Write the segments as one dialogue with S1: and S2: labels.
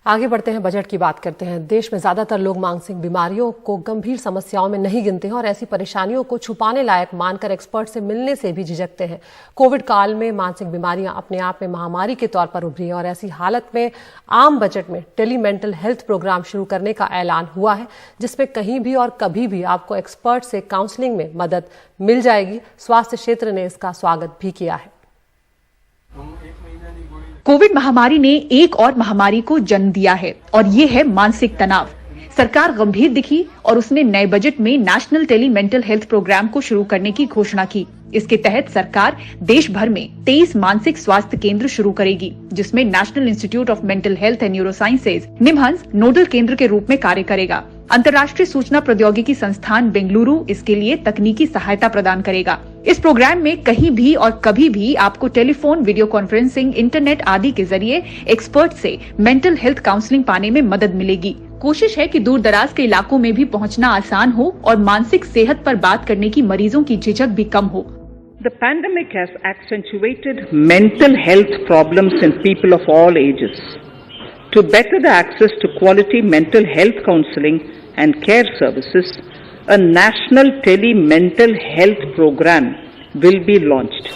S1: आगे बढ़ते हैं, बजट की बात करते हैं। देश में ज्यादातर लोग मानसिक बीमारियों को गंभीर समस्याओं में नहीं गिनते हैं और ऐसी परेशानियों को छुपाने लायक मानकर एक्सपर्ट से मिलने से भी झिझकते हैं। कोविड काल में मानसिक बीमारियां अपने आप में महामारी के तौर पर उभरी हैं और ऐसी हालत में आम बजट में टेली मेंटल हेल्थ प्रोग्राम शुरू करने का ऐलान हुआ है, जिसमें कहीं भी और कभी भी आपको एक्सपर्ट से काउंसलिंग में मदद मिल जाएगी। स्वास्थ्य क्षेत्र ने इसका स्वागत भी किया है।
S2: कोविड महामारी ने एक और महामारी को जन्म दिया है और ये है मानसिक तनाव। सरकार गंभीर दिखी और उसने नए बजट में national tele mental health programme को शुरू करने की घोषणा की। इसके तहत सरकार देश भर में 23 मानसिक स्वास्थ्य केंद्र शुरू करेगी, जिसमें national institute of mental health and neurosciences NIMHANS nodal केंद्र के रूप में कार्य करेगा। अंतर्राष्ट्रीय सूचना प्रौद्योगिकी संस्थान बेंगलुरु इसके लिए तकनीकी सहायता प्रदान करेगा। इस प्रोग्राम में कहीं भी और कभी भी आपको टेलीफोन, वीडियो कॉन्फ्रेंसिंग, इंटरनेट आदि के जरिए एक्सपर्ट से मेंटल हेल्थ काउंसलिंग पाने में मदद मिलेगी। कोशिश है कि दूर दराज के इलाकों में भी पहुंचना आसान हो और मानसिक सेहत पर बात करने की मरीजों की झिझक भी कम हो।
S3: The pandemic has accentuated mental health problems in people of all ages. To better the access to quality mental health counseling and care services, a national tele-mental health program will be launched.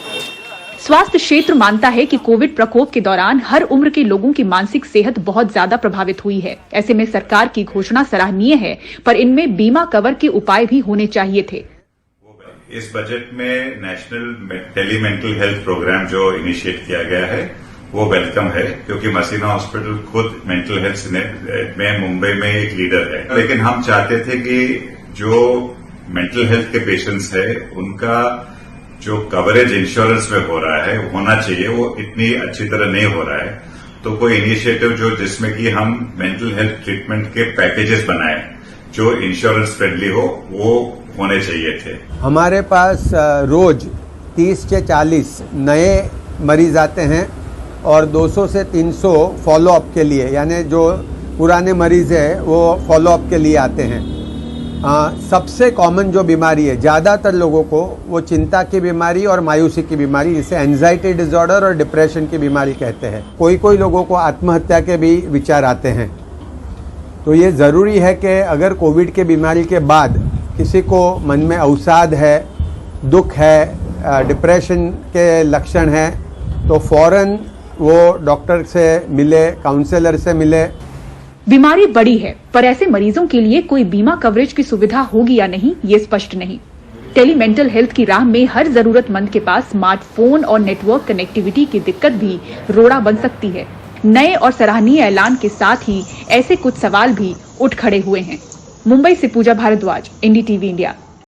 S2: स्वास्थ्य क्षेत्र मानता है कि Covid प्रकोप के दौरान हर उम्र के लोगों की मानसिक सेहत बहुत ज्यादा प्रभावित हुई है। ऐसे में सरकार की घोषणा सराहनीय है, पर इनमें बीमा कवर के उपाय भी होने चाहिए थे।
S4: इस बजट में national tele mental health programme जो इनिशिएट किया गया है वो वेलकम है, क्योंकि मसीना हॉस्पिटल खुद मेंटल हेल्थ में मुंबई में एक लीडर है। लेकिन हम चाहते थे कि जो मेंटल हेल्थ के पेशेंट्स है उनका जो कवरेज इंश्योरेंस में हो रहा है होना चाहिए, वो इतनी अच्छी तरह नहीं हो रहा है। तो कोई इनिशिएटिव जो जिसमें कि हम मेंटल हेल्थ ट्रीटमेंट के पैकेजेस बनाए जो इंश्योरेंस फ्रेंडली हो, वो होने चाहिए थे।
S5: हमारे पास रोज 30 से 40 नए मरीज आते हैं और 200 से 300 फॉलोअप के लिए, यानी जो पुराने मरीज हैं वो फॉलोअप के लिए आते हैं। सबसे कॉमन जो बीमारी है ज़्यादातर लोगों को, वो चिंता की बीमारी और मायूसी की बीमारी, जिसे एंजाइटी डिसऑर्डर और डिप्रेशन की बीमारी कहते हैं। कोई लोगों को आत्महत्या के भी विचार आते हैं। तो ये ज़रूरी है कि अगर कोविड के बीमारी के बाद किसी को मन में अवसाद है, दुख है, डिप्रेशन के लक्षण हैं, तो फौरन वो डॉक्टर से मिले, काउंसलर से मिले।
S2: बीमारी बड़ी है, पर ऐसे मरीजों के लिए कोई बीमा कवरेज की सुविधा होगी या नहीं, ये स्पष्ट नहीं। टेली मेंटल हेल्थ की राह में हर जरूरतमंद के पास स्मार्टफोन और नेटवर्क कनेक्टिविटी की दिक्कत भी रोड़ा बन सकती है। नए और सराहनीय ऐलान के साथ ही ऐसे कुछ सवाल भी उठ खड़े हुए हैं। मुंबई से पूजा भारद्वाज, NDTV इंडिया।